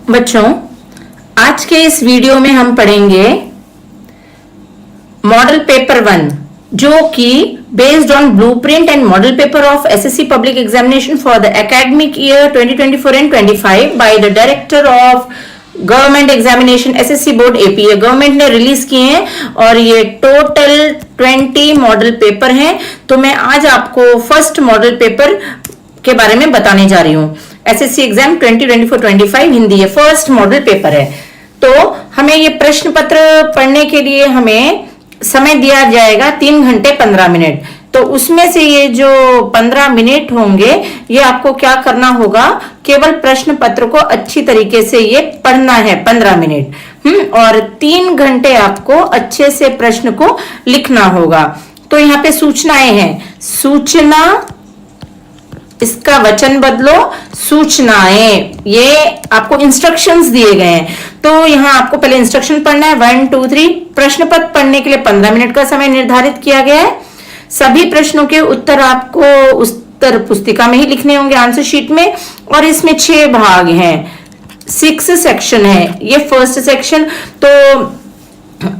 बच्चों, आज के इस वीडियो में हम पढ़ेंगे मॉडल पेपर 1 जो कि based on blueprint and model paper of SSC public examination for the academic year 2024 and 25 by the director of government examination SSC board AP. Government ने रिलीज किए हैं और ये टोटल 20 मॉडल पेपर हैं। तो मैं आज आपको फर्स्ट मॉडल पेपर के बारे में बताने जा रही हूँ। एसएससी एग्जाम 2024-25 हिंदी ये फर्स्ट मॉडल पेपर है। तो हमें ये प्रश्न पत्र पढ़ने के लिए हमें समय दिया जाएगा 3 घंटे 15 मिनट। तो उसमें से ये जो 15 मिनट होंगे ये आपको क्या करना होगा, केवल प्रश्न पत्र को अच्छी तरीके से ये पढ़ना है 15 मिनट और 3 घंटे आपको अच्छे से प्रश्न को लिखना होगा। तो यहाँ पे सूचनाएं हैं, सूचना इसका वचन बदलो सूचनाएं, ये आपको इंस्ट्रक्शंस दिए गए हैं। तो यहाँ आपको पहले इंस्ट्रक्शन पढ़ना है 1 2 3। प्रश्न पत्र पढ़ने के लिए 15 मिनट का समय निर्धारित किया गया है। सभी प्रश्नों के उत्तर आपको उत्तर पुस्तिका में ही लिखने होंगे, आंसर शीट में। और इसमें 6 भाग हैं, 6 सेक्शन है। ये फर्स्ट सेक्शन। तो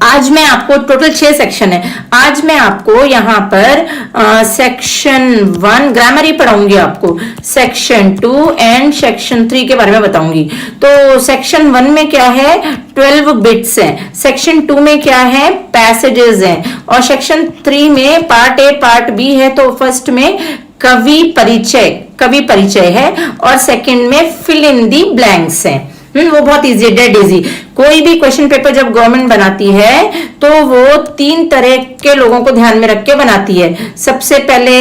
आज मैं आपको टोटल 6 सेक्शन है। आज मैं आपको यहाँ पर सेक्शन 1 ग्रामर ही पढ़ाऊंगी, आपको सेक्शन 2 एंड सेक्शन 3 के बारे में बताऊंगी। तो सेक्शन 1 में क्या है, 12 बिट्स हैं। सेक्शन 2 में क्या है, पैसेजेस हैं। और सेक्शन 3 में पार्ट ए पार्ट बी है। तो फर्स्ट में कवि परिचय है और सेकंड में फिल इन दी ब्लैंक्स है। वो बहुत इजी है, डेड इजी। कोई भी क्वेश्चन पेपर जब गवर्नमेंट बनाती है तो वो 3 तरह के लोगों को ध्यान में रख के बनाती है। सबसे पहले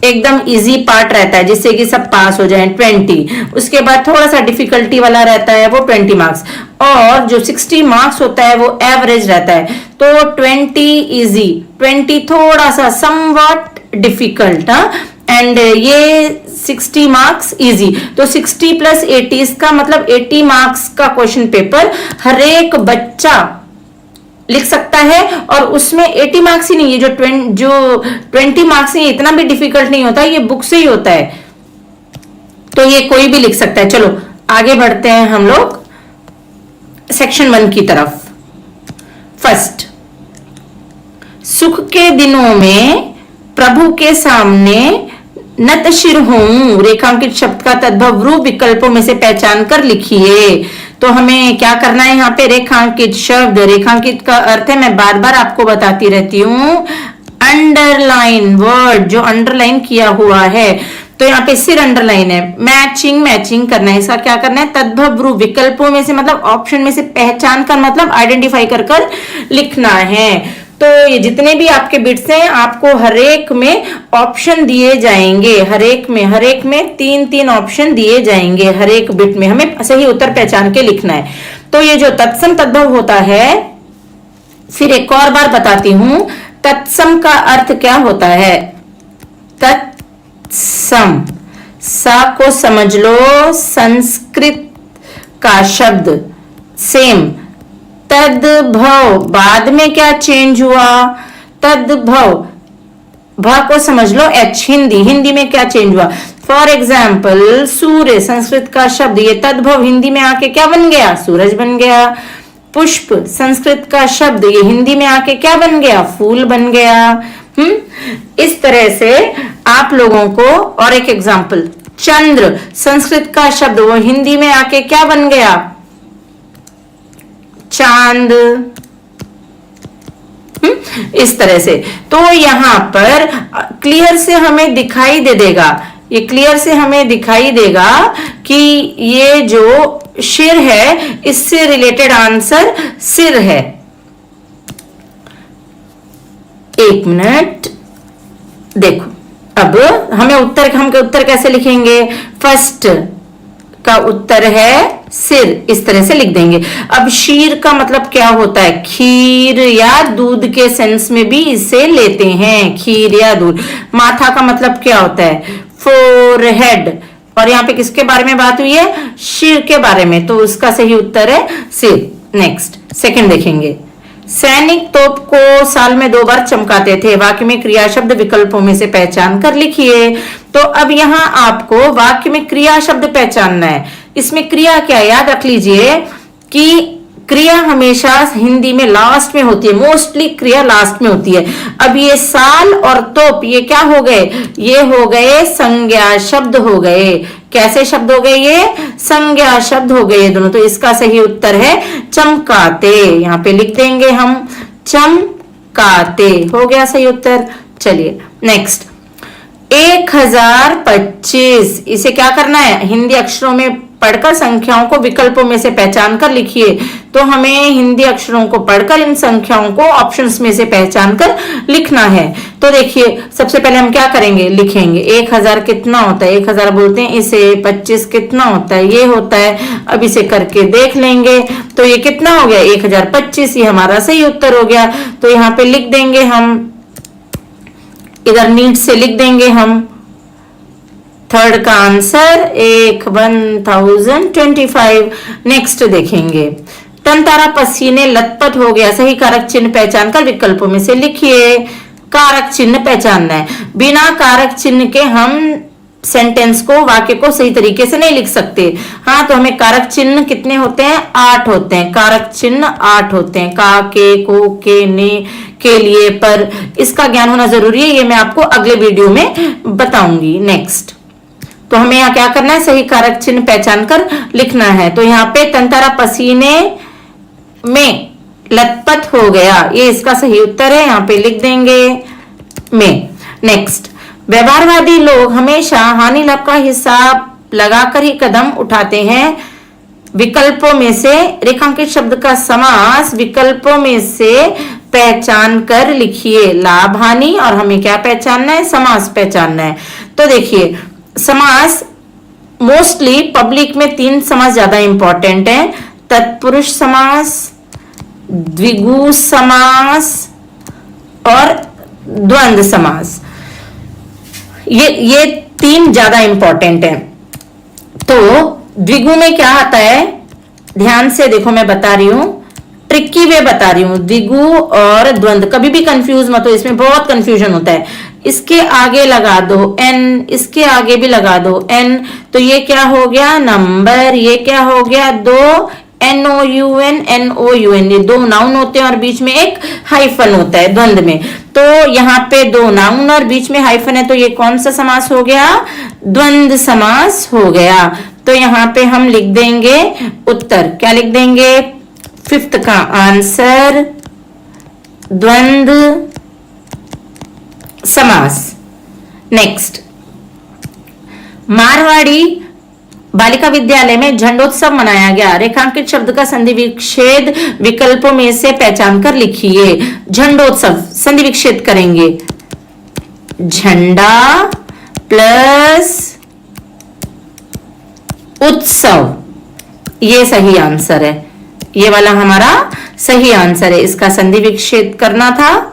एकदम इजी पार्ट रहता है जिससे कि सब पास हो जाएं 20। उसके बाद थोड़ा सा डिफिकल्टी वाला रहता है, वो 20 मार्क्स। और जो 60 मार्क्स होता है वो एवरेज रहता है। तो 20 इजी, 20 थोड़ा सा समवॉट डिफिकल्ट एंड ये 60 मार्क्स इजी। तो 60 प्लस 80 इसका मतलब 80 मार्क्स का क्वेश्चन पेपर हर एक बच्चा लिख सकता है। और उसमें 80 मार्क्स ही नहीं, ये जो 20 मार्क्स है इतना भी डिफिकल्ट नहीं होता, ये बुक से ही होता है। तो ये कोई भी लिख सकता है। चलो आगे बढ़ते हैं हम लोग सेक्शन 1 की तरफ। फर्स्ट, सुख के दिनों में प्रभु के सामने नतशिर हूं, रेखांकित शब्द का तद्भव रूप विकल्पों में से पहचान कर लिखिए। तो हमें क्या करना है यहाँ पे, रेखांकित शब्द। रेखांकित का अर्थ है, मैं बार बार आपको बताती रहती हूँ, अंडरलाइन वर्ड, जो अंडरलाइन किया हुआ है। तो यहाँ पे सिर अंडरलाइन है, मैचिंग करना है। इसका क्या करना है, तद्भव रूप विकल्पों में से मतलब ऑप्शन में से पहचान कर मतलब आइडेंटिफाई कर लिखना है। तो ये जितने भी आपके बिट्स हैं आपको हरेक में ऑप्शन दिए जाएंगे, हरेक में 3-3 ऑप्शन दिए जाएंगे। हरेक बिट में हमें सही उत्तर पहचान के लिखना है। तो ये जो तत्सम तद्भव होता है, फिर एक और बार बताती हूं, तत्सम का अर्थ क्या होता है, तत्सम, सा को समझ लो, संस्कृत का शब्द सेम। तद्भव, बाद में क्या चेंज हुआ, तद्भव, भ को समझ लो एच, हिंदी में क्या चेंज हुआ। फॉर एग्जाम्पल सूर्य, संस्कृत का शब्द, ये तद्भव हिंदी में आके क्या बन गया, सूरज बन गया। पुष्प, संस्कृत का शब्द, ये हिंदी में आके क्या बन गया, फूल बन गया। इस तरह से आप लोगों को, और एक एग्जाम्पल, चंद्र, संस्कृत का शब्द, वो हिंदी में आके क्या बन गया, चांद। इस तरह से। तो यहां पर क्लियर से हमें दिखाई दे देगा, ये क्लियर से हमें दिखाई देगा कि ये जो शिर है इससे रिलेटेड आंसर सिर है। 1 मिनट देखो, अब हम उत्तर कैसे लिखेंगे। फर्स्ट का उत्तर है सिर, इस तरह से लिख देंगे। अब शीर का मतलब क्या होता है, खीर या दूध के सेंस में भी इसे लेते हैं, खीर या दूध। माथा का मतलब क्या होता है, फोरहेड। और यहाँ पे किसके बारे में बात हुई है, सिर के बारे में। तो उसका सही उत्तर है सिर। नेक्स्ट सेकंड देखेंगे। सैनिक तोप को साल में 2 बार चमकाते थे। वाक्य में क्रिया शब्द विकल्पों में से पहचान कर लिखिए। तो अब यहाँ आपको वाक्य में क्रिया शब्द पहचानना है। इसमें क्रिया क्या, याद रख लीजिए कि क्रिया हमेशा हिंदी में लास्ट में होती है, मोस्टली क्रिया लास्ट में होती है। अब ये साल और तोप ये क्या हो गए, ये हो गए संज्ञा शब्द हो गए। कैसे शब्द हो गए, ये संज्ञा शब्द हो गए दोनों। तो इसका सही उत्तर है चमकाते। यहाँ पे लिख देंगे हम चमकाते, हो गया सही उत्तर। चलिए नेक्स्ट 1025, इसे क्या करना है, हिंदी अक्षरों में पढ़कर संख्याओं को विकल्पों में से पहचान कर लिखिए। तो हमें हिंदी अक्षरों को पढ़कर इन संख्याओं को ऑप्शंस में से पहचान कर लिखना है। तो देखिए सबसे पहले हम क्या करेंगे, लिखेंगे 1000 कितना होता है, 1000 बोलते हैं इसे। 25 कितना होता है, ये होता है। अब इसे करके देख लेंगे तो ये कितना हो गया, 1025, ये हमारा सही उत्तर हो गया। तो यहाँ पे लिख देंगे हम, इधर नीट से लिख देंगे हम थर्ड का आंसर 1025। नेक्स्ट देखेंगे तन तारा पसीने लथपथ हो गया। सही कारक चिन्ह पहचान कर विकल्पों में से लिखिए। कारक चिन्ह पहचानना है, बिना कारक चिन्ह के हम सेंटेंस को, वाक्य को सही तरीके से नहीं लिख सकते। हाँ, तो हमें कारक चिन्ह कितने होते हैं, 8 होते हैं। कारक चिन्ह 8 होते हैं, का, के, को, के, ने, के लिए, पर। इसका ज्ञान होना जरूरी है, ये मैं आपको अगले वीडियो में बताऊंगी। नेक्स्ट, तो हमें यहाँ क्या करना है, सही कारक चिन्ह पहचान कर लिखना है। तो यहाँ पे तंतारा पसीने में लथपथ हो गया, ये इसका सही उत्तर है। यहाँ पे लिख देंगे में। नेक्स्ट, व्यवहारवादी लोग हमेशा हानि लाभ का हिसाब लगाकर ही कदम उठाते हैं। विकल्पों में से रेखांकित शब्द का समास विकल्पों में से पहचान कर लिखिए। लाभ हानि, और हमें क्या पहचानना है, समास पहचानना है। तो देखिए समास मोस्टली पब्लिक में 3 समास ज्यादा इंपॉर्टेंट है, तत्पुरुष समास, द्विगु समास और द्वंद्व समास। ये 3 ज्यादा इंपॉर्टेंट है। तो द्विगु में क्या आता है, ध्यान से देखो, मैं बता रही हूं, ट्रिकी वे बता रही हूं। द्विगु और द्वंद्व कभी भी कंफ्यूज मत हो, इसमें बहुत कंफ्यूजन होता है। इसके आगे लगा दो एन, इसके आगे भी लगा दो एन, तो ये क्या हो गया, नंबर। ये क्या हो गया, 2 NOUN NOUN, ये 2 नाउन होते हैं और बीच में एक हाइफन होता है द्वंद्व में। तो यहाँ पे 2 नाउन और बीच में हाइफन है, तो ये कौन सा समास हो गया, द्वंद्व समास हो गया। तो यहाँ पे हम लिख देंगे उत्तर, क्या लिख देंगे, 5th का आंसर द्वंद्व समास। नेक्स्ट, मारवाड़ी बालिका विद्यालय में झंडोत्सव मनाया गया। रेखांकित शब्द का संधि विच्छेद विकल्पों में से पहचान कर लिखिए। झंडोत्सव, संधि विच्छेद करेंगे, झंडा प्लस उत्सव, ये सही आंसर है। ये वाला हमारा सही आंसर है, इसका संधि विच्छेद करना था।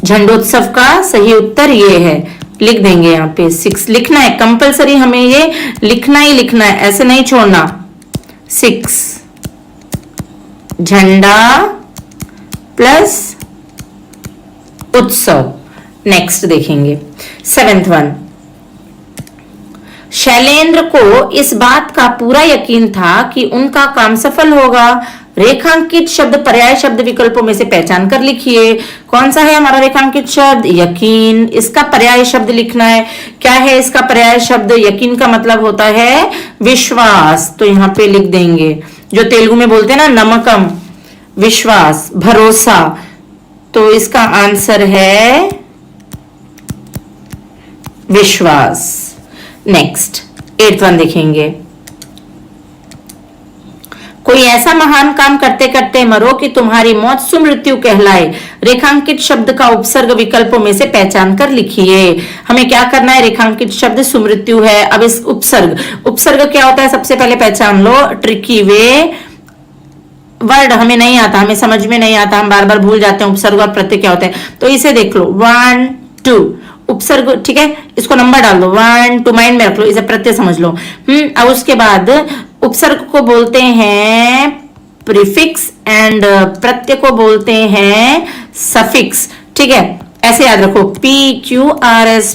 झंडोत्सव का सही उत्तर ये है, लिख देंगे यहाँ पे 6। लिखना है कंपलसरी, हमें ये लिखना ही लिखना है, ऐसे नहीं छोड़ना। 6 झंडा प्लस उत्सव। नेक्स्ट देखेंगे 7th वन, शैलेंद्र को इस बात का पूरा यकीन था कि उनका काम सफल होगा। रेखांकित शब्द पर्याय शब्द विकल्पों में से पहचान कर लिखिए। कौन सा है हमारा रेखांकित शब्द, यकीन। इसका पर्याय शब्द लिखना है, क्या है इसका पर्याय शब्द, यकीन का मतलब होता है विश्वास। तो यहाँ पे लिख देंगे, जो तेलुगु में बोलते हैं ना नमकम, विश्वास, भरोसा। तो इसका आंसर है विश्वास। नेक्स्ट 8th वन देखेंगे, कोई ऐसा महान काम करते करते मरो कि तुम्हारी मौत सुमृत्यु कहलाए। रेखांकित शब्द का उपसर्ग विकल्पों में से पहचान कर लिखिए। हमें क्या करना है, रेखांकित शब्द सुमृत्यु है। अब इस उपसर्ग क्या होता है, सबसे पहले पहचान लो। ट्रिकी वे वर्ड हमें नहीं आता, हमें समझ में नहीं आता, हम बार बार भूल जाते हैं उपसर्ग और प्रत्यय क्या होता है। तो इसे देख लो, 1 2 उपसर्ग, ठीक है, इसको नंबर डाल दो, 1 2 माइंड में रख लो, इसे प्रत्यय समझ लो। अब उसके बाद उपसर्ग को बोलते हैं प्रीफिक्स एंड प्रत्यय को बोलते हैं सफिक्स। ठीक है, ऐसे याद रखो, PQRS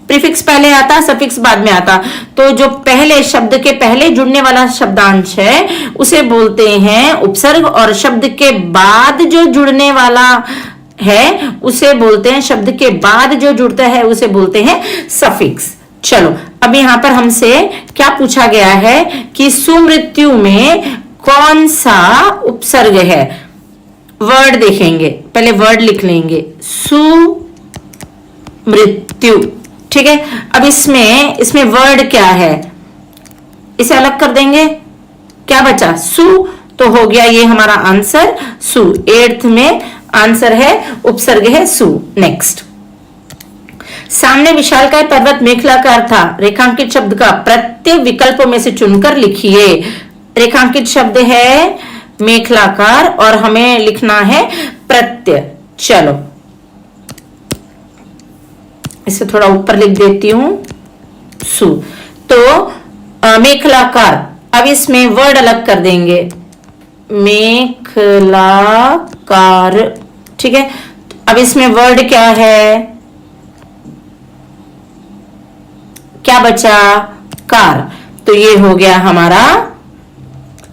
प्रीफिक्स पहले आता, सफिक्स बाद में आता। तो जो पहले शब्द के पहले जुड़ने वाला शब्दांश है उसे बोलते हैं उपसर्ग, और शब्द के बाद जो जुड़ने वाला है उसे बोलते हैं, शब्द के बाद जो जुड़ता है उसे बोलते हैं सफिक्स। चलो, अब यहां पर हमसे क्या पूछा गया है कि सुमृत्यु में कौन सा उपसर्ग है। वर्ड देखेंगे, पहले वर्ड लिख लेंगे, सुमृत्यु। ठीक है, अब इसमें वर्ड क्या है, इसे अलग कर देंगे, क्या बचा, सु, तो हो गया ये हमारा आंसर सु। 8th में आंसर है, उपसर्ग है सु। नेक्स्ट, सामने विशालकाय पर्वत मेखलाकार था, रेखांकित शब्द का प्रत्यय विकल्पों में से चुनकर लिखिए। रेखांकित शब्द है मेखलाकार और हमें लिखना है प्रत्यय। चलो, इसे थोड़ा ऊपर लिख देती हूं, सु। तो मेखलाकार, अब इसमें वर्ड अलग कर देंगे, मेखलाकार। ठीक है, अब इसमें वर्ड क्या है, क्या बचा, कार। तो ये हो गया हमारा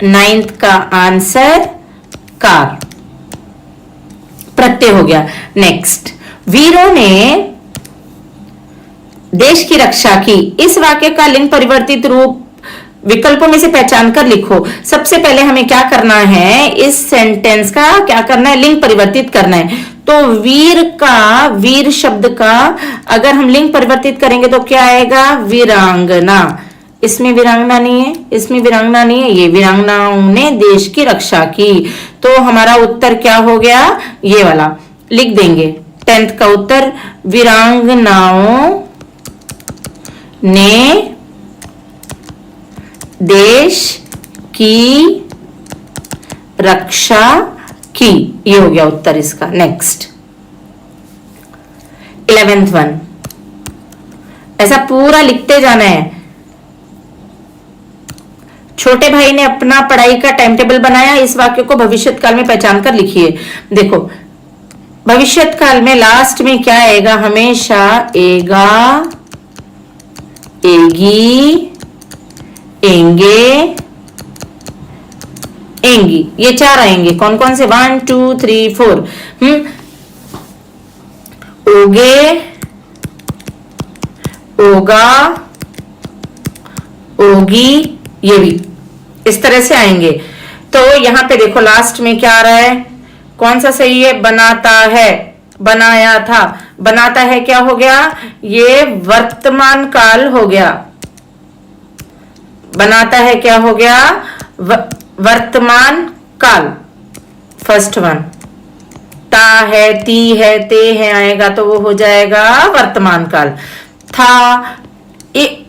9th का आंसर, कार, प्रत्यय हो गया। नेक्स्ट, वीरों ने देश की रक्षा की, इस वाक्य का लिंग परिवर्तित रूप विकल्पों में से पहचान कर लिखो। सबसे पहले हमें क्या करना है, इस सेंटेंस का क्या करना है, लिंग परिवर्तित करना है। तो वीर का, वीर शब्द का अगर हम लिंग परिवर्तित करेंगे तो क्या आएगा, वीरांगना। इसमें वीरांगना नहीं है, इसमें वीरांगना नहीं है, ये वीरांगनाओं ने देश की रक्षा की। तो हमारा उत्तर क्या हो गया, ये वाला लिख देंगे। 10th का उत्तर, वीरांगनाओं ने देश की रक्षा की, ये हो गया उत्तर इसका। नेक्स्ट, 11th वन, ऐसा पूरा लिखते जाना है। छोटे भाई ने अपना पढ़ाई का टाइम टेबल बनाया, इस वाक्य को भविष्यत काल में पहचान कर लिखिए। देखो, भविष्यत काल में लास्ट में क्या आएगा, हमेशा एगा, एगी, एंगे, एंगी, ये 4 आएंगे। कौन कौन से, 1 2 3 4। ओगे, ओगा, ओगी, ये भी इस तरह से आएंगे। तो यहां पे देखो लास्ट में क्या आ रहा है, कौन सा सही है, बनाता है, बनाया था, बनाता है क्या हो गया, ये वर्तमान काल हो गया। बनाता है क्या हो गया, वर्तमान काल, फर्स्ट वन। ता है, ती है, ते है आएगा तो वो हो जाएगा वर्तमान काल। था,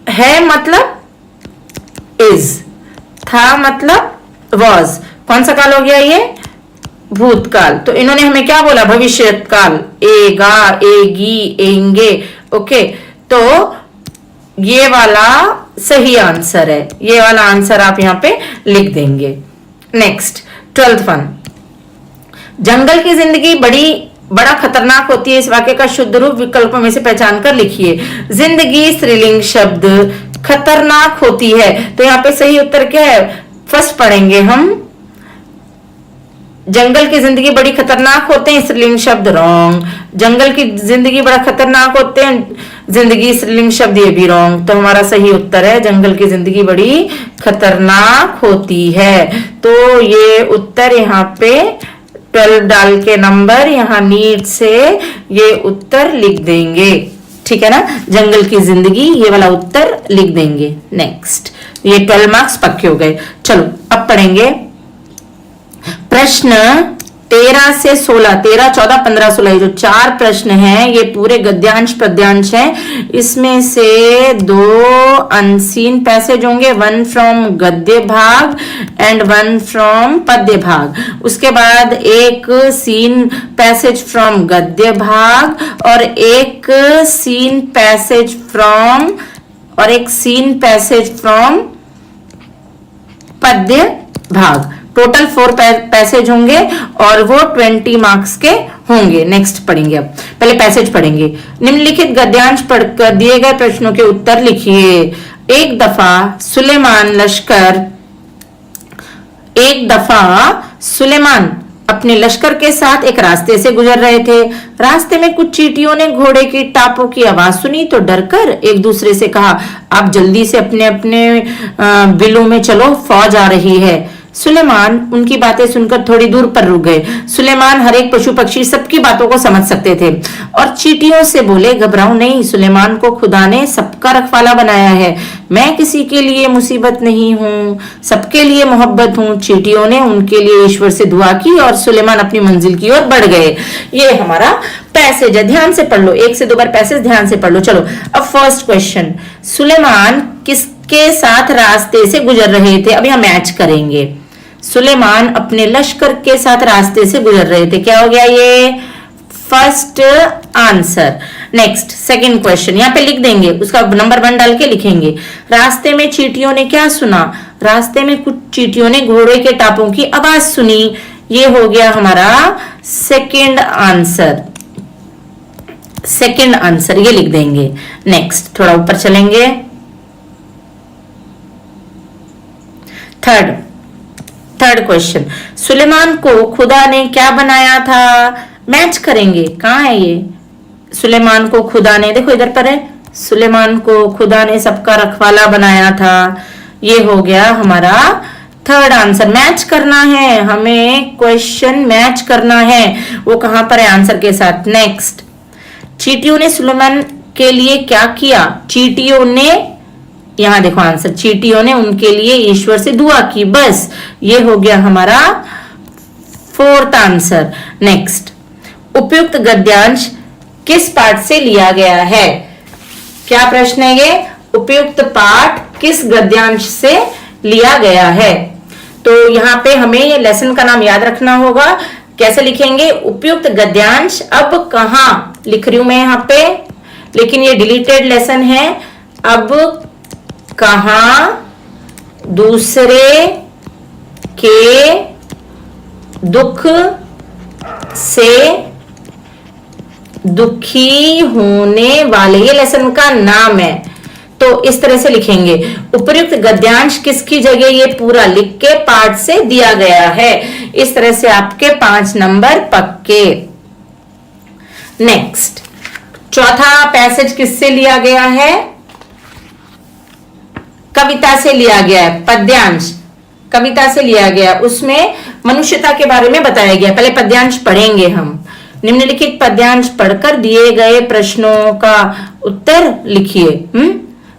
है मतलब इज, था मतलब वॉज, कौन सा काल हो गया ये, भूतकाल। तो इन्होंने हमें क्या बोला, भविष्यत काल, एगा, एगी, एंगे। ओके, तो ये वाला सही आंसर है, ये वाला आंसर आप यहां पे लिख देंगे। नेक्स्ट, 12th वन, जंगल की जिंदगी बड़ा खतरनाक होती है, इस वाक्य का शुद्ध रूप विकल्पों में से पहचान कर लिखिए। जिंदगी स्त्रीलिंग शब्द, खतरनाक होती है, तो यहाँ पे सही उत्तर क्या है, फर्स्ट पढ़ेंगे हम, जंगल की जिंदगी बड़ी खतरनाक होते हैं, स्त्रीलिंग शब्द रॉन्ग। जंगल की जिंदगी बड़ा खतरनाक होते हैं, जिंदगी स्त्रीलिंग शब्द, ये भी रॉन्ग। तो हमारा सही उत्तर है, जंगल की जिंदगी बड़ी खतरनाक होती है। तो ये उत्तर यहाँ पे 12 डाल के नंबर यहाँ नीट से ये उत्तर लिख देंगे, ठीक है ना, जंगल की जिंदगी, ये वाला उत्तर लिख देंगे। नेक्स्ट, ये 12 मार्क्स पक्के हो गए। चलो अब पढ़ेंगे प्रश्न 13 से 16, 13, 14, 15, 16, ये जो 4 प्रश्न हैं ये पूरे गद्यांश पद्यांश हैं। इसमें से 2 अनसीन पैसेज होंगे, 1 फ्रॉम गद्य भाग एंड 1 फ्रॉम पद्य भाग। उसके बाद एक सीन पैसेज फ्रॉम गद्य भाग और एक सीन पैसेज फ्रॉम पद्य भाग। टोटल 4 पैसेज होंगे और वो 20 मार्क्स के होंगे। नेक्स्ट पढ़ेंगे, अब पहले पैसेज पढ़ेंगे। निम्नलिखित गद्यांश पढ़कर दिए गए प्रश्नों के उत्तर लिखिए। एक दफा सुलेमान अपने लश्कर के साथ एक रास्ते से गुजर रहे थे। रास्ते में कुछ चींटियों ने घोड़े की टापों की आवाज सुनी तो डरकर एक दूसरे से कहा, आप जल्दी से अपने अपने बिलों में चलो, फौज आ रही है। सुलेमान उनकी बातें सुनकर थोड़ी दूर पर रुक गए। सुलेमान हर एक पशु पक्षी सबकी बातों को समझ सकते थे और चींटियों से बोले, घबराओ नहीं, सुलेमान को खुदा ने सबका रखवाला बनाया है। मैं किसी के लिए मुसीबत नहीं हूँ, सबके लिए मोहब्बत हूँ। चींटियों ने उनके लिए ईश्वर से दुआ की और सुलेमान अपनी मंजिल की ओर बढ़ गए। ये हमारा पैसेज है, ध्यान से पढ़ लो, 1 से 2 बार पैसेज ध्यान से पढ़ लो। चलो अब फर्स्ट क्वेश्चन, सुलेमान किसके साथ रास्ते से गुजर रहे थे? अभी हम मैच करेंगे। सुलेमान अपने लश्कर के साथ रास्ते से गुजर रहे थे, क्या हो गया ये? First answer. Next second question, यहाँ पे लिख देंगे, उसका नंबर 1 डाल के लिखेंगे। रास्ते में चींटियों ने क्या सुना? रास्ते में कुछ चींटियों ने घोड़े के टापों की आवाज सुनी, ये हो गया हमारा सेकंड आंसर। सेकंड आंसर ये लिख देंगे। नेक्स्ट थोड़ा ऊपर चलेंगे, थर्ड क्वेश्चन, सुलेमान को खुदा ने क्या बनाया था? मैच करेंगे, कहां है ये? सुलेमान को खुदा ने, देखो इधर पर है, सुलेमान को खुदा ने सबका रखवाला बनाया था, ये हो गया हमारा थर्ड आंसर। मैच करना है हमें, क्वेश्चन मैच करना है, वो कहां पर है आंसर के साथ। नेक्स्ट, चींटियों ने सुलेमान के लिए क्या किया? चींटियों ने, यहां देखो आंसर, चींटियों ने उनके लिए ईश्वर से दुआ की, बस ये हो गया हमारा फोर्थ आंसर। नेक्स्ट, उपयुक्त गद्यांश किस पाठ से लिया गया है? क्या प्रश्न है ये? उपयुक्त पाठ किस गद्यांश से लिया गया है? तो यहाँ पे हमें ये लेसन का नाम याद रखना होगा। कैसे लिखेंगे? उपयुक्त गद्यांश, अब कहां लिख रही हूं मैं यहाँ पे, लेकिन ये डिलीटेड लेसन है। अब कहां दूसरे के दुख से दुखी होने वाले, ये लेसन का नाम है। तो इस तरह से लिखेंगे, उपयुक्त गद्यांश किसकी जगह, ये पूरा लिख के पाठ से दिया गया है। इस तरह से आपके 5 नंबर पक्के। नेक्स्ट, चौथा पैसेज किससे लिया गया है? कविता से लिया गया है, पद्यांश कविता से लिया गया, उसमें मनुष्यता के बारे में बताया गया। पहले पद्यांश पढ़ेंगे हम। निम्नलिखित पद्यांश पढ़कर दिए गए प्रश्नों का उत्तर लिखिए।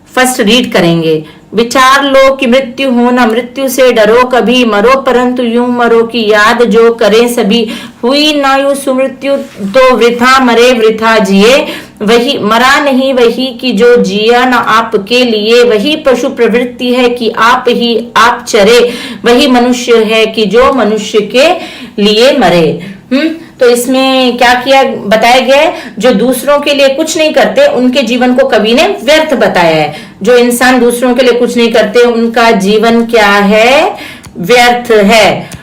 फर्स्ट रीड करेंगे। विचार लो कि मृत्यु हो न मृत्यु से डरो कभी, मरो परंतु यूं मरो कि याद जो करें सभी। हुई ना यूं सुमृत्यु तो वृथा मरे वृथा जिए, वही मरा नहीं वही कि जो जिया न आपके लिए। वही पशु प्रवृत्ति है कि आप ही आप चरे, वही मनुष्य है कि जो मनुष्य के लिए मरे। तो इसमें क्या किया बताया गया है? जो दूसरों के लिए कुछ नहीं करते उनके जीवन को कवि ने व्यर्थ बताया है। जो इंसान दूसरों के लिए कुछ नहीं करते उनका जीवन क्या है? व्यर्थ है।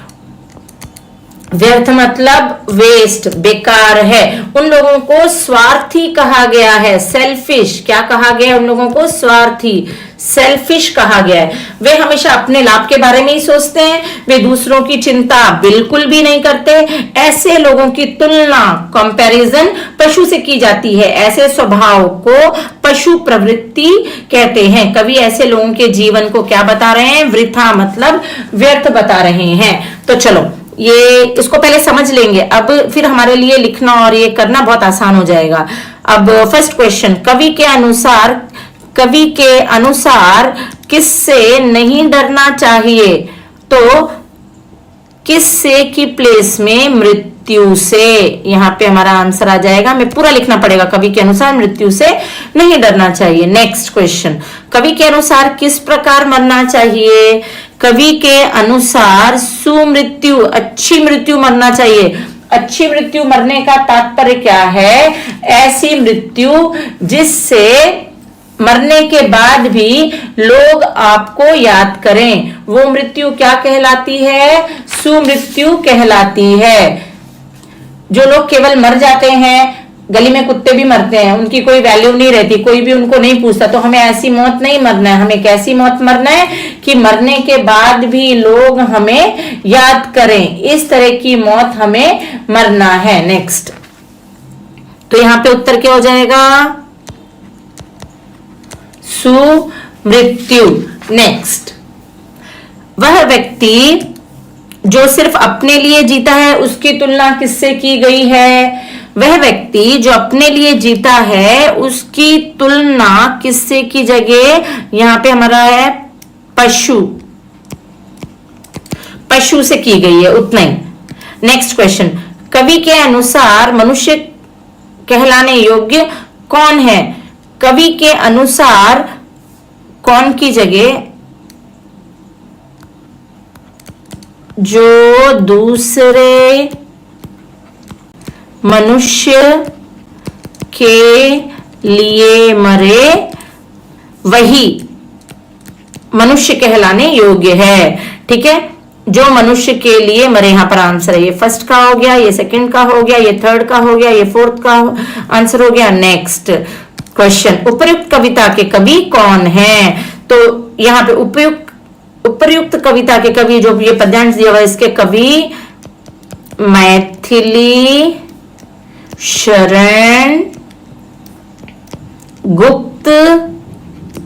व्यर्थ मतलब वेस्ट, बेकार है। उन लोगों को स्वार्थी कहा गया है, सेल्फिश। क्या कहा गया है? उन लोगों को स्वार्थी, सेल्फिश कहा गया है। वे हमेशा अपने लाभ के बारे में ही सोचते हैं, वे दूसरों की चिंता बिल्कुल भी नहीं करते। ऐसे लोगों की तुलना, कंपैरिजन पशु से की जाती है। ऐसे स्वभाव को पशु प्रवृत्ति कहते हैं। कवि ऐसे लोगों के जीवन को क्या बता रहे हैं? वृथा मतलब व्यर्थ बता रहे हैं। तो चलो ये इसको पहले समझ लेंगे, अब फिर हमारे लिए लिखना और ये करना बहुत आसान हो जाएगा। अब फर्स्ट क्वेश्चन, कवि के अनुसार किससे नहीं डरना चाहिए? तो किससे की प्लेस में मृत्यु से, यहां पे हमारा आंसर आ जाएगा। हमें पूरा लिखना पड़ेगा। कवि के अनुसार मृत्यु से नहीं डरना चाहिए। नेक्स्ट क्वेश्चन, कवि के अनुसार किस प्रकार मरना चाहिए? कवि के अनुसार सुमृत्यु, अच्छी मृत्यु मरना चाहिए। अच्छी मृत्यु मरने का तात्पर्य क्या है? ऐसी मृत्यु जिससे मरने के बाद भी लोग आपको याद करें, वो मृत्यु क्या कहलाती है? सुमृत्यु कहलाती है। जो लोग केवल मर जाते हैं, गली में कुत्ते भी मरते हैं, उनकी कोई वैल्यू नहीं रहती, कोई भी उनको नहीं पूछता, तो हमें ऐसी मौत नहीं मरना है। हमें कैसी मौत मरना है कि मरने के बाद भी लोग हमें याद करें, इस तरह की मौत हमें मरना है। नेक्स्ट, तो यहां पे उत्तर क्या हो जाएगा? सुमृत्यु। नेक्स्ट, वह व्यक्ति जो सिर्फ अपने लिए जीता है उसकी तुलना किससे की गई है? वह व्यक्ति जो अपने लिए जीता है उसकी तुलना किससे की जगह? यहां पे हमारा है पशु, पशु से की गई है, उतना ही। नेक्स्ट क्वेश्चन, कवि के अनुसार मनुष्य कहलाने योग्य कौन है? कवि के अनुसार कौन की जगह? जो दूसरे मनुष्य के लिए मरे वही मनुष्य कहलाने योग्य है। ठीक है, जो मनुष्य के लिए मरे, यहां पर आंसर है। ये फर्स्ट का हो गया, ये सेकंड का हो गया, ये थर्ड का हो गया, ये फोर्थ का आंसर हो गया। नेक्स्ट क्वेश्चन, उपर्युक्त कविता के कवि कौन है? तो यहां पे उपर्युक्त कविता के कवि, जो ये पद्यांश दिया हुआ, इसके कवि मैथिली शरण गुप्त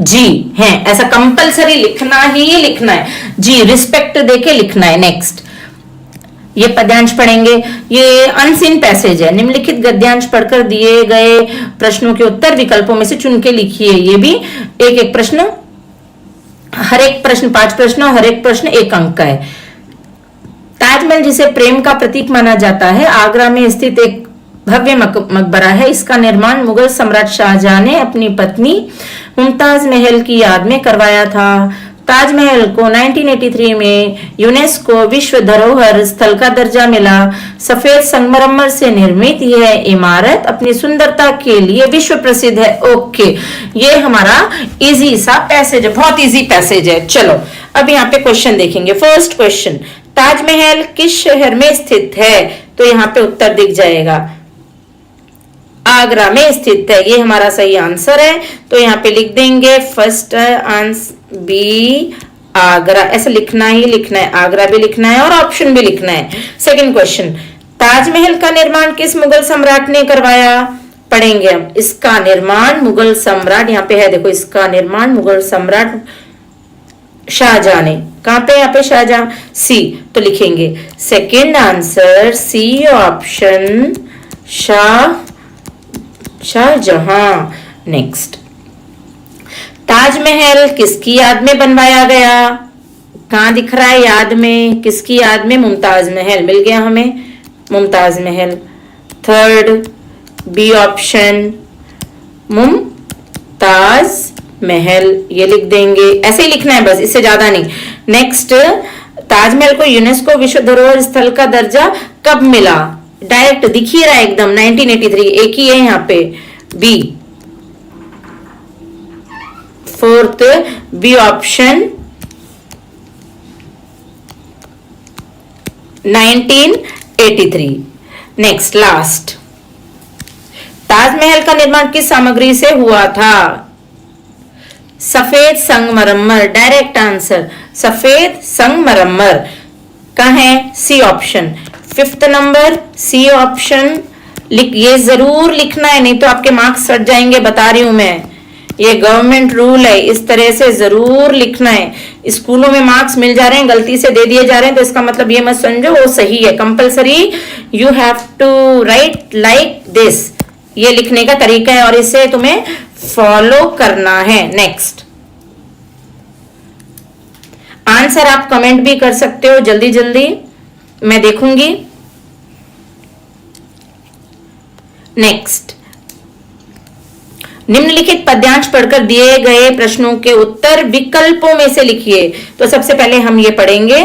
जी हैं। ऐसा कंपलसरी लिखना ही लिखना है जी, रिस्पेक्ट देके लिखना है। नेक्स्ट, ये पद्यांश पढ़ेंगे, ये अनसीन पैसेज है। निम्नलिखित गद्यांश पढ़कर दिए गए प्रश्नों के उत्तर विकल्पों में से चुन के लिखिए। ये भी एक एक प्रश्न, हर एक प्रश्न 5 प्रश्न, हर एक प्रश्न 1 अंक का है। ताजमहल, जिसे प्रेम का प्रतीक माना जाता है, आगरा में स्थित एक भव्य मकबरा है। इसका निर्माण मुगल सम्राट शाहजहां ने अपनी पत्नी मुमताज महल की याद में करवाया था। ताजमहल को 1983 में यूनेस्को विश्व धरोहर स्थल का दर्जा मिला। सफेद संगमरमर से निर्मित यह इमारत अपनी सुंदरता के लिए विश्व प्रसिद्ध है। ओके, ये हमारा इजी सा पैसेज है, बहुत इजी पैसेज है। चलो अब यहाँ पे क्वेश्चन देखेंगे। फर्स्ट क्वेश्चन, ताजमहल किस शहर में स्थित है? तो यहाँ पे उत्तर दिख जाएगा, आगरा में स्थित है। ये हमारा सही आंसर है, तो यहाँ पे लिख देंगे फर्स्ट आंसर बी, आगरा। ऐसा लिखना ही लिखना है, आगरा भी लिखना है और ऑप्शन भी लिखना है। सेकंड क्वेश्चन, ताजमहल का निर्माण किस मुगल सम्राट ने करवाया? पढ़ेंगे हम। इसका निर्माण मुगल सम्राट, यहाँ पे है देखो, इसका निर्माण मुगल सम्राट शाहजहां ने। कहां पे? यहाँ पे शाहजहां, सी, तो लिखेंगे second answer C option, Shahjahan. Next, Taj Mahal किसकी याद में बनवाया गया? कहां दिख रहा है याद में? किसकी याद में? मुमताज महल। मिल गया हमें Mumtaz Mahal. Third B option, Mumtaz Mahal, ये लिख देंगे। ऐसे ही लिखना है बस, इससे ज्यादा नहीं। नेक्स्ट, ताजमहल को यूनेस्को विश्व धरोहर स्थल का दर्जा कब मिला? डायरेक्ट दिख ही रहा है एकदम, 1983, एक ही है यहाँ पे, B. Fourth B option, 1983। Next last, Taj Mahal का निर्माण किस सामग्री से हुआ था? सफेद संगमरमर। डायरेक्ट आंसर सफेद संगमरमर। कहाँ है? C option. Fifth number C option. ये जरूर लिखना है, नहीं तो आपके मार्क्स कट जाएंगे, बता रही हूं मैं। ये गवर्नमेंट रूल है, इस तरह से जरूर लिखना है। स्कूलों में मार्क्स मिल जा रहे हैं, गलती से दे दिए जा रहे हैं, तो इसका मतलब ये मत समझो वो सही है। Compulsory you have to write like this. ये लिखने का तरीका है और इसे तुम्हें फॉलो करना है। नेक्स्ट, आंसर आप कमेंट भी कर सकते हो, जल्दी जल्दी मैं देखूंगी। नेक्स्ट, निम्नलिखित पद्यांश पढ़कर दिए गए प्रश्नों के उत्तर विकल्पों में से लिखिए। तो सबसे पहले हम ये पढ़ेंगे,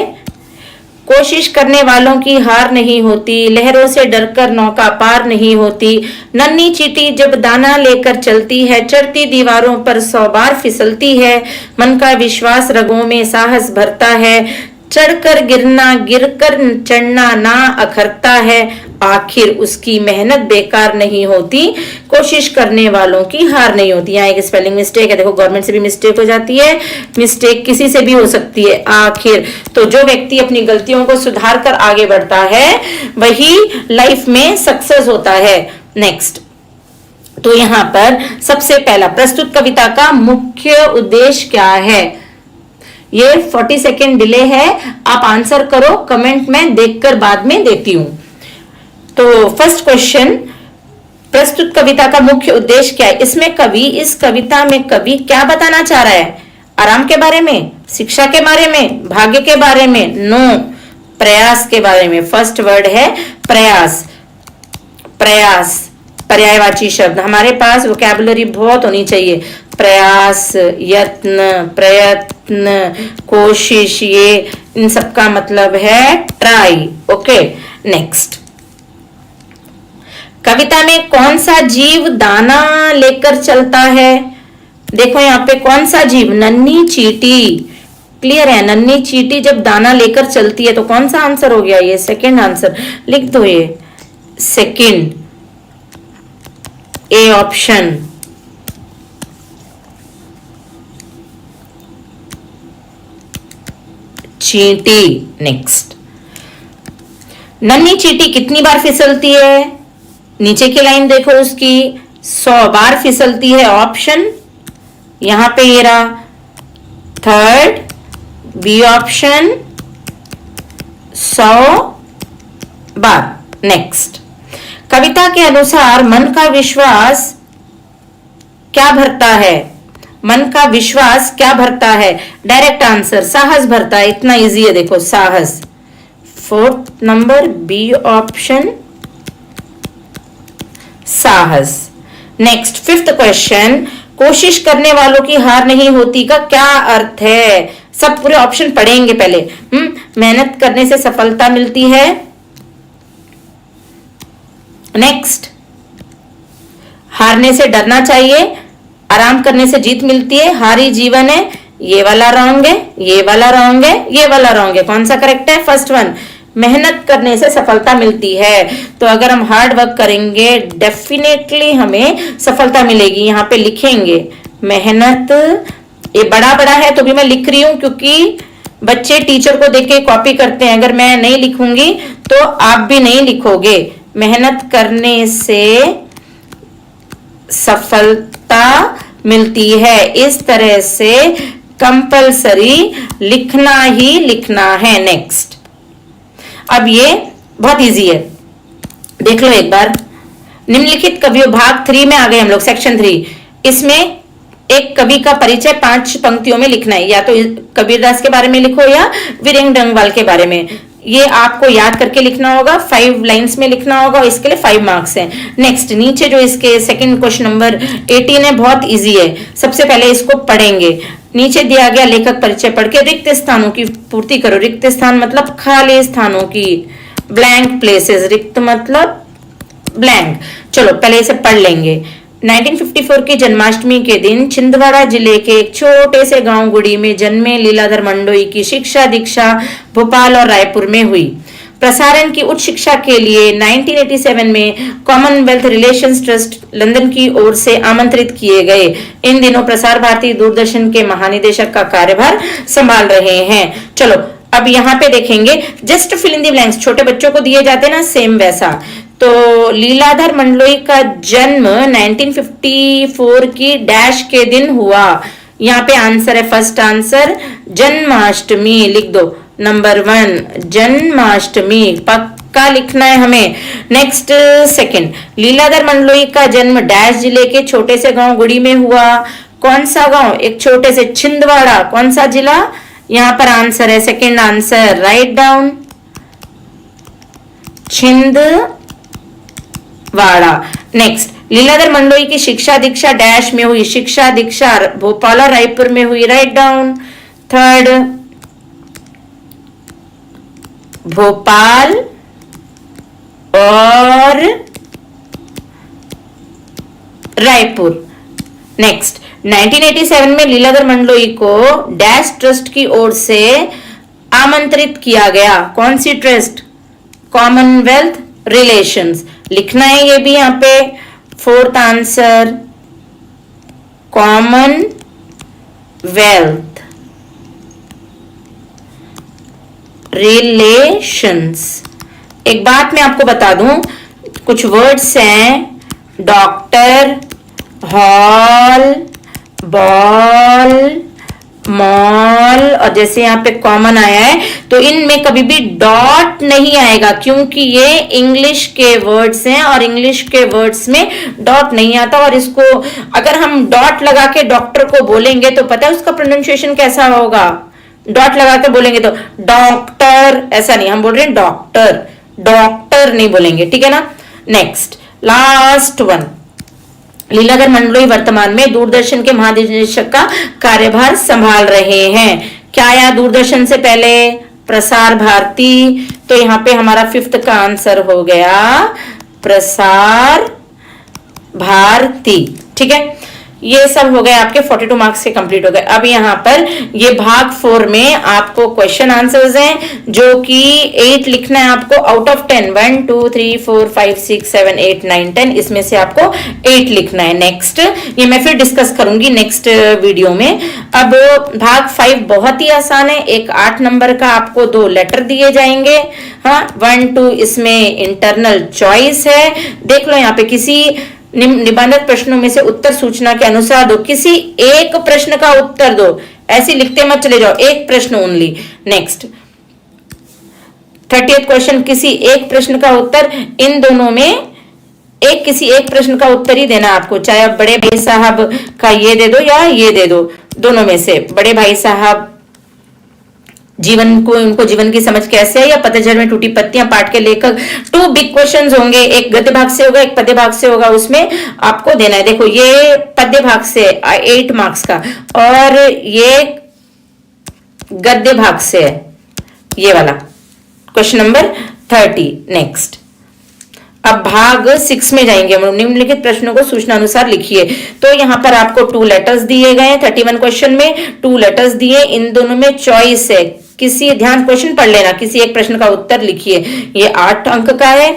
कोशिश करने वालों की हार नहीं होती, लहरों से डरकर नौका पार नहीं होती, नन्ही चींटी जब दाना लेकर चलती है, चढ़ती दीवारों पर 100 बार फिसलती है, मन का विश्वास रगों में साहस भरता है, चढ़कर गिरना गिरकर चढ़ना ना अखरता है, आखिर उसकी मेहनत बेकार नहीं होती, कोशिश करने वालों की हार नहीं होती। यहाँ एक स्पेलिंग मिस्टेक है, देखो गवर्नमेंट से भी मिस्टेक हो जाती है, मिस्टेक किसी से भी हो सकती है। आखिर तो जो व्यक्ति अपनी गलतियों को सुधार कर आगे बढ़ता है वही लाइफ में सक्सेस होता है। नेक्स्ट, तो यहाँ पर सबसे पहला प्रस्तुत कविता का मुख्य उद्देश्य क्या है? ये 40 सेकेंड डिले है, आप आंसर करो, कमेंट में देखकर बाद में देती हूं। तो फर्स्ट क्वेश्चन, प्रस्तुत कविता का मुख्य उद्देश्य क्या है? इसमें कवि, इस कविता में कवि क्या बताना चाह रहा है? आराम के बारे में, शिक्षा के बारे में, भाग्य के बारे में? नो, प्रयास के बारे में। फर्स्ट वर्ड है प्रयास। प्रयास पर्यायवाची शब्द, हमारे पास वोकैबुलरी बहुत होनी चाहिए। प्रयास, यत्न, प्रयत्न, कोशिश, ये इन सब का मतलब है ट्राई। ओके, नेक्स्ट, कविता में कौन सा जीव दाना लेकर चलता है? देखो यहाँ पे कौन सा जीव? नन्ही चींटी। क्लियर है, नन्ही चींटी जब दाना लेकर चलती है तो कौन सा आंसर हो गया? ये सेकंड आंसर लिख दो, ये सेकंड, ए ऑप्शन। चींटी। नेक्स्ट, नन्ही चींटी कितनी बार फिसलती है? नीचे की लाइन देखो उसकी, 100 बार फिसलती है। ऑप्शन यहां पे ये रहा, थर्ड बी ऑप्शन, 100 बार। नेक्स्ट, कविता के अनुसार मन का विश्वास क्या भरता है? मन का विश्वास क्या भरता है? डायरेक्ट आंसर, साहस भरता है। इतना इजी है, देखो साहस। फोर्थ नंबर, बी ऑप्शन, साहस। नेक्स्ट, फिफ्थ क्वेश्चन, कोशिश करने वालों की हार नहीं होती का क्या अर्थ है? सब पूरे ऑप्शन पढ़ेंगे पहले। मेहनत करने से सफलता मिलती है। नेक्स्ट, हारने से डरना चाहिए, आराम करने से जीत मिलती है, हारी जीवन है। ये वाला रॉन्ग है, ये वाला रॉन्ग है, ये वाला रॉन्ग है। कौन सा करेक्ट है? फर्स्ट वन, मेहनत करने से सफलता मिलती है। तो अगर हम हार्ड वर्क करेंगे डेफिनेटली हमें सफलता मिलेगी। यहाँ पे लिखेंगे मेहनत, ये बड़ा बड़ा है तो भी मैं लिख रही हूं क्योंकि बच्चे टीचर को देख के कॉपी करते हैं। अगर मैं नहीं लिखूंगी तो आप भी नहीं लिखोगे। मेहनत करने से सफलता मिलती है, इस तरह से कंपलसरी लिखना ही लिखना है। नेक्स्ट, अब ये बहुत इजी है, देख लो एक बार। निम्नलिखित कवियों, भाग 3 में आ गए हम लोग, सेक्शन 3। इसमें एक कवि का परिचय 5 पंक्तियों में लिखना है। या तो कबीरदास के बारे में लिखो या वीरेंद्र डंगवाल के बारे में। ये आपको याद करके लिखना होगा, 5 लाइंस में लिखना होगा और इसके लिए 5 मार्क्स हैं। नेक्स्ट, नीचे जो इसके सेकंड क्वेश्चन नंबर 18 है, बहुत इजी है। सबसे पहले इसको पढ़ेंगे। नीचे दिया गया लेखक परिचय पढ़ के रिक्त स्थानों की पूर्ति करो। रिक्त स्थान मतलब खाली स्थानों की, ब्लैंक प्लेसेस। रिक्त मतलब ब्लैंक। चलो पहले इसे पढ़ लेंगे। 1954 की जन्माष्टमी के दिन छिंदवाड़ा जिले के एक छोटे से गांव गुड़ी में जन्मे लीलाधर मंडोई की शिक्षा दीक्षा भोपाल और रायपुर में हुई। प्रसारण की उच्च शिक्षा के लिए 1987 में कॉमनवेल्थ रिलेशंस ट्रस्ट लंदन की ओर से आमंत्रित किए गए। इन दिनों प्रसार भारती दूरदर्शन के महानिदेशक का कार्यभार संभाल रहे हैं। चलो अब यहाँ पे देखेंगे, just fill in the blanks छोटे बच्चों को दिए जाते हैं ना, सेम वैसा। तो लीलाधर मंडलोई का जन्म 1954 की डैश के दिन हुआ। यहाँ पे आंसर है, फर्स्ट आंसर जन्माष्टमी लिख दो। नंबर 1 जन्माष्टमी पक्का लिखना है हमें। नेक्स्ट, सेकंड, लीलाधर मंडलोई का जन्म डैश जिले के छोटे से गांव गुड़ी में हुआ। कौन सा गांव? एक छोटे से छिंदवाड़ा। कौन सा जिला? यहाँ पर आंसर है, second answer, right down, Chhindwara. Next, Leeladhar Mandloi की शिक्षा दीक्षा डैश में हुई। शिक्षा दीक्षा भोपाल और रायपुर में हुई, राइट डाउन। थर्ड, भोपाल और रायपुर। नेक्स्ट, 1987 में लीलाधर मंडलोई को डैश ट्रस्ट की ओर से आमंत्रित किया गया। कौन सी ट्रस्ट? Commonwealth relations. लिखना है ये भी यहां पे, फोर्थ आंसर कॉमनवेल्थ रिलेशंस। एक बात मैं आपको बता दूं, कुछ वर्ड्स हैं डॉक्टर, हॉल, बॉल, मॉल, और जैसे यहाँ पे कॉमन आया है तो इनमें कभी भी डॉट नहीं आएगा, क्योंकि ये इंग्लिश के वर्ड्स हैं और इंग्लिश के वर्ड्स में डॉट नहीं आता। और इसको अगर हम डॉट लगा के डॉक्टर को बोलेंगे तो पता है उसका प्रोनाउंसिएशन कैसा होगा? डॉट लगा के बोलेंगे तो डॉक्टर, ऐसा नहीं, हम बोल रहे हैं डॉक्टर, डॉक्टर नहीं बोलेंगे, ठीक है ना। Next, last one, Leeladhar Mandloi वर्तमान में दूरदर्शन के महानिदेशक का कार्यभार संभाल रहे हैं। क्या आया दूरदर्शन से पहले? प्रसार भारती। तो यहां पे हमारा फिफ्थ का आंसर हो गया प्रसार भारती, ठीक है। ये सब हो गए आपके 42 मार्क्स के कंप्लीट हो गए। अब यहाँ पर ये भाग 4 में आपको क्वेश्चन आंसर्स हैं, जो कि 8 लिखना है आपको आउट ऑफ 10। 1 2 3 4 5 6 7 8 9 10, इसमें से आपको 8 लिखना है। नेक्स्ट, ये मैं फिर डिस्कस करूंगी नेक्स्ट वीडियो में। अब भाग 5 बहुत ही आसान है। एक 8 नंबर का आपको 2 लेटर दिए जाएंगे। हाँ, 1 2 इसमें इंटरनल चॉइस है। देख लो यहाँ पे, किसी निबंधित प्रश्नों में से उत्तर सूचना के अनुसार दो। किसी एक प्रश्न का उत्तर दो, ऐसे लिखते मत चले जाओ, एक प्रश्न ओनली। नेक्स्ट, 30th क्वेश्चन, किसी एक प्रश्न का उत्तर, इन दोनों में किसी एक प्रश्न का उत्तर ही देना आपको, चाहे आप बड़े भाई साहब का ये दे दो या ये दे दो, दोनों में से। बड़े भाई साहब जीवन को, उनको जीवन की समझ कैसे है, या पतझड़ में टूटी पत्तियां पाठ के लेखक। 2 बिग क्वेश्चंस होंगे, एक गद्य भाग से होगा, एक पद्य भाग से होगा, उसमें आपको देना है। देखो, ये पद्य भाग से 8 मार्क्स का, और ये गद्य भाग से है, ये वाला क्वेश्चन नंबर 30। नेक्स्ट, अब भाग 6 में जाएंगे। निम्नलिखित प्रश्नों को सूचना अनुसार लिखिए। तो यहाँ पर आपको 2 लेटर्स दिए गए हैं। 31 क्वेश्चन में 2 लेटर्स दिए, इन दोनों में चॉइस है। किसी, ध्यान क्वेश्चन पढ़ लेना, किसी एक प्रश्न का उत्तर लिखिए। ये 8 अंक का है।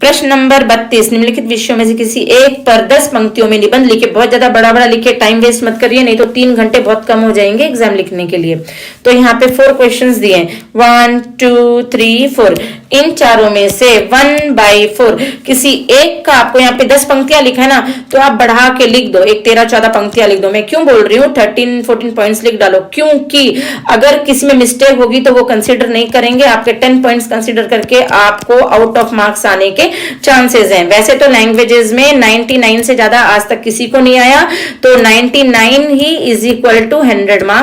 प्रश्न नंबर 32, निम्नलिखित विषयों में से किसी एक पर 10 पंक्तियों में निबंध लिखे। बहुत ज्यादा बड़ा बड़ा लिखे, टाइम वेस्ट मत करिए, नहीं तो 3 घंटे बहुत कम हो जाएंगे एग्जाम लिखने के लिए। तो यहाँ पे 4 क्वेश्चंस दिए, 1 2 3 4। इन चारों में से 1/4 किसी एक का आपको यहाँ पे 10 पंक्तियां लिखा है ना, तो आप बढ़ा के लिख दो, एक 13-14 पंक्तियां लिख दो। मैं क्यों बोल रही हूँ 13-14 पॉइंट्स लिख डालो, क्योंकि अगर किसी में मिस्टेक होगी तो वो कंसिडर नहीं करेंगे, आपके 10 पॉइंट्स कंसिडर करके आपको आउट ऑफ मार्क्स आने के चांसेस हैं। वैसे तो लैंग्वेजेस में 99 से ज्यादा आज तक किसी को नहीं आया, तो 99 ही इज इक्वल टू 100 मार्क्स।